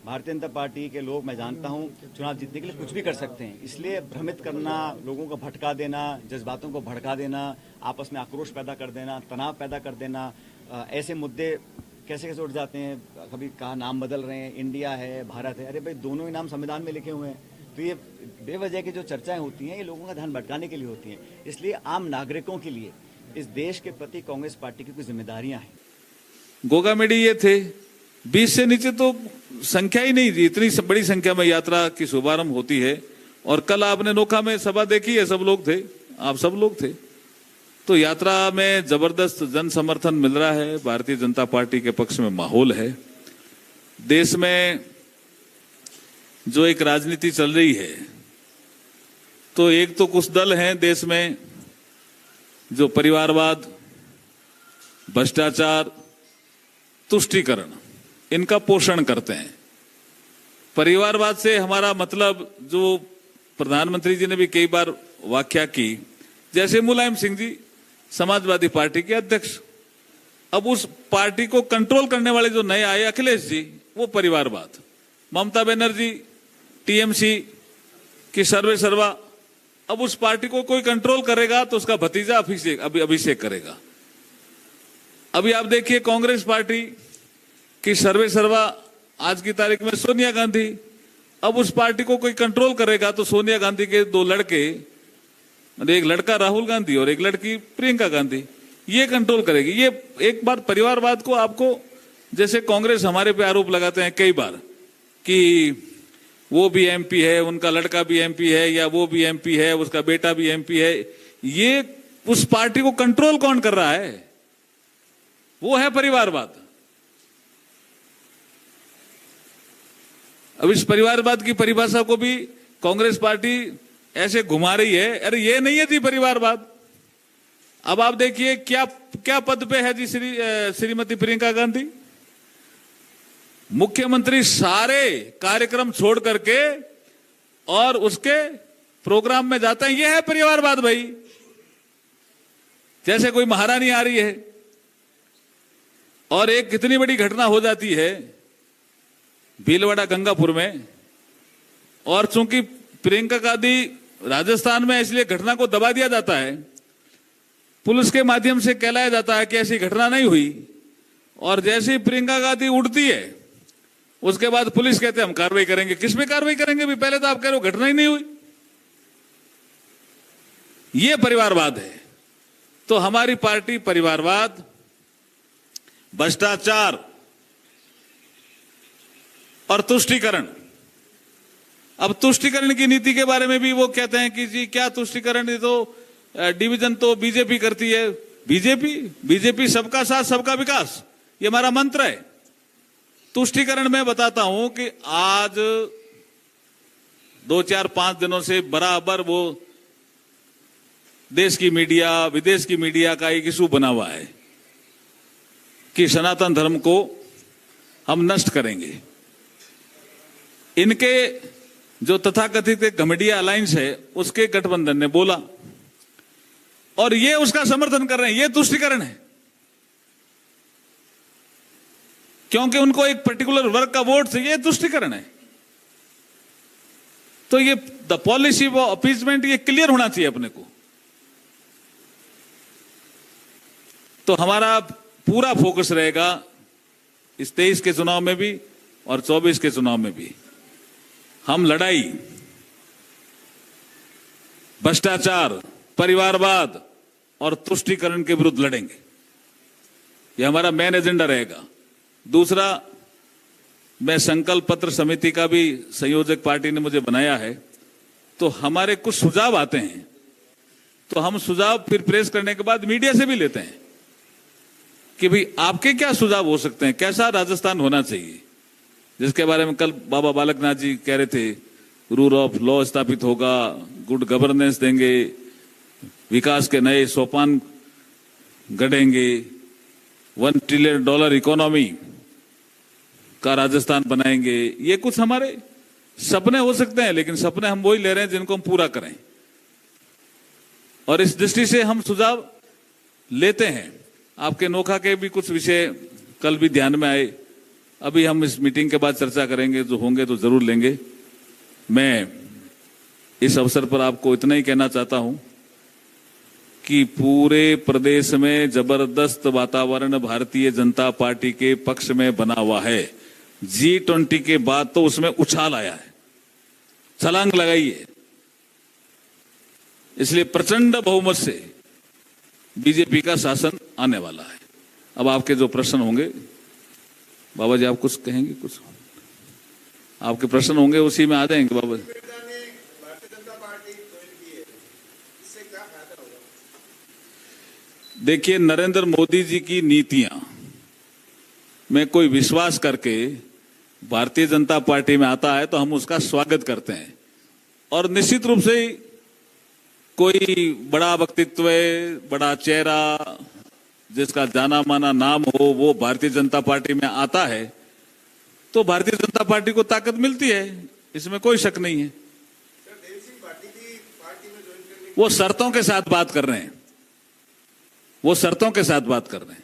Bharatiya Janata party के लोग, मैं जानता हूं, चुनाव जीतने के लिए कुछ भी कर सकते हैं। इसलिए भ्रमित करना, लोगों को भटका देना, जज्बातों को भड़का देना, आपस में आक्रोश पैदा कर देना, तनाव पैदा कर देना, ऐसे मुद्दे कैसे कैसे उठ जाते हैं। कभी कहा नाम बदल रहे हैं, इंडिया है, भारत है। अरे भाई, दोनों ही नाम संविधान में लिखे हुए हैं। तो ये बेवजह की जो चर्चाएं होती हैं, ये लोगों का ध्यान भटकाने के लिए होती हैं। इसलिए आम नागरिकों के लिए इस देश के प्रति कांग्रेस पार्टी की कुछ जिम्मेदारियां हैं। गोगामेडी ये थे, 20 से नीचे तो संख्या ही नहीं थी। इतनी बड़ी संख्या में यात्रा की शुभारंभ होती है। और कल आपने नोखा में सभा देखी है, सब लोग थे, आप सब लोग थे। तो यात्रा में जबरदस्त जन समर्थन मिल रहा है। भारतीय जनता पार्टी के पक्ष में माहौल है। देश में जो एक राजनीति चल रही है, तो एक तो कुछ दल हैं देश में जो परिवारवाद, भ्रष्टाचार, तुष्टीकरण, इनका पोषण करते हैं। परिवारवाद से हमारा मतलब, जो प्रधानमंत्री जी ने भी कई बार व्याख्या की, जैसे मुलायम सिंह जी समाजवादी पार्टी के अध्यक्ष, अब उस पार्टी को कंट्रोल करने वाले जो नए आए अखिलेश जी, वो परिवारवाद। ममता बनर्जी टीएमसी की सर्वे सर्वा, अब उस पार्टी को कोई कंट्रोल करेगा तो उसका भतीजा अभिषेक करेगा। अभी आप देखिए कांग्रेस पार्टी की सर्वे सर्वा आज की तारीख में सोनिया गांधी, अब उस पार्टी को कोई कंट्रोल करेगा तो सोनिया गांधी के दो लड़के, एक लड़का राहुल गांधी और एक लड़की प्रियंका गांधी, ये कंट्रोल करेगी। ये एक बार परिवारवाद को आपको, जैसे कांग्रेस हमारे पे आरोप लगाते हैं कई बार कि वो भी एमपी है, उनका लड़का भी एमपी है, या वो भी एमपी है, उसका बेटा भी एमपी है, ये उस पार्टी को कंट्रोल कौन कर रहा है? वो है परिवारवाद। अब इस परिवारवाद की परिभाषा को भी कांग्रेस पार्टी ऐसे घुमा रही है। अरे ये नहीं है जी परिवारवाद। अब आप देखिए क्या क्या पद पे है जी श्रीमती प्रियंका गांधी। मुख्यमंत्री सारे कार्यक्रम छोड़ करके और उसके प्रोग्राम में जाते हैं। यह है परिवारवाद भाई। जैसे कोई महारानी आ रही है और एक कितनी बड़ी घटना हो जाती है भीलवाड़ा गंगापुर में, और चूंकि प्रियंका गांधी राजस्थान में, इसलिए घटना को दबा दिया जाता है, पुलिस के माध्यम से कहलाया जाता है कि ऐसी घटना नहीं हुई। और जैसे ही प्रियंका गांधी उठती है, उसके बाद पुलिस कहते हैं हम कार्रवाई करेंगे। किस में कार्रवाई करेंगे भी? पहले तो आप कह रहे हो घटना ही नहीं हुई। यह परिवारवाद है। तो हमारी पार्टी परिवारवाद, भ्रष्टाचार और तुष्टीकरण, अब तुष्टीकरण की नीति के बारे में भी वो कहते हैं कि जी क्या तुष्टीकरण, ये तो डिवीजन तो बीजेपी करती है। बीजेपी सबका साथ सबका विकास, ये हमारा मंत्र है। तुष्टीकरण में बताता हूं कि आज 2, 4, 5 दिनों से बराबर वो देश की मीडिया, विदेश की मीडिया का एक इशू बना हुआ है कि सनातन धर्म को हम नष्ट करेंगे। इनके जो तथाकथित घमंडिया अलायंस है, उसके गठबंधन ने बोला और ये उसका समर्थन कर रहे हैं। ये तुष्टीकरण है, क्योंकि उनको एक पर्टिकुलर वर्ग का वोट से, ये तुष्टीकरण है। तो ये द पॉलिसी ऑफ अपीजमेंट, ये क्लियर होना चाहिए अपने को। तो हमारा पूरा फोकस रहेगा इस 23 के चुनाव में भी और 24 के चुनाव में भी। हम लड़ाई भ्रष्टाचार, परिवारवाद और तुष्टीकरण के विरुद्ध लड़ेंगे। यह हमारा मेन एजेंडा रहेगा। दूसरा, मैं संकल्प पत्र समिति का भी संयोजक पार्टी ने मुझे बनाया है, तो हमारे कुछ सुझाव आते हैं, तो हम सुझाव फिर प्रेस करने के बाद मीडिया से भी लेते हैं कि भाई आपके क्या सुझाव हो सकते हैं, कैसा राजस्थान होना चाहिए, जिसके बारे में कल बाबा बालकनाथ जी कह रहे थे। रूल ऑफ लॉ स्थापित होगा, गुड गवर्नेंस देंगे, विकास के नए सोपान गढ़ेंगे, $1 ट्रिलियन इकोनॉमी का राजस्थान बनाएंगे। ये कुछ हमारे सपने हो सकते हैं, लेकिन सपने हम वही ले रहे हैं जिनको हम पूरा करें, और इस दृष्टि से हम सुझाव लेते हैं। आपके नोखा के भी कुछ विषय कल भी ध्यान में आए। अभी हम इस मीटिंग के बाद चर्चा करेंगे, जो होंगे तो जरूर लेंगे। मैं इस अवसर पर आपको इतना ही कहना चाहता हूं कि पूरे प्रदेश में जबरदस्त वातावरण भारतीय जनता पार्टी के पक्ष में बना हुआ है। G20 के बाद तो उसमें उछाल आया है, छलांग लगाई है। इसलिए प्रचंड बहुमत से बीजेपी का शासन आने वाला है। अब आपके जो प्रश्न होंगे, बाबा जी आप कुछ कहेंगे? कुछ आपके प्रश्न होंगे उसी में आ जाएंगे बाबा जी। देखिए, नरेंद्र मोदी जी की नीतियां में कोई विश्वास करके भारतीय जनता पार्टी में आता है तो हम उसका स्वागत करते हैं। और निश्चित रूप से कोई बड़ा व्यक्तित्व, बड़ा चेहरा, जिसका जाना माना नाम हो, वो भारतीय जनता पार्टी में आता है तो भारतीय जनता पार्टी को ताकत मिलती है, इसमें कोई शक नहीं है। वो शर्तों के साथ बात कर रहे हैं, वो शर्तों के साथ बात कर रहे हैं।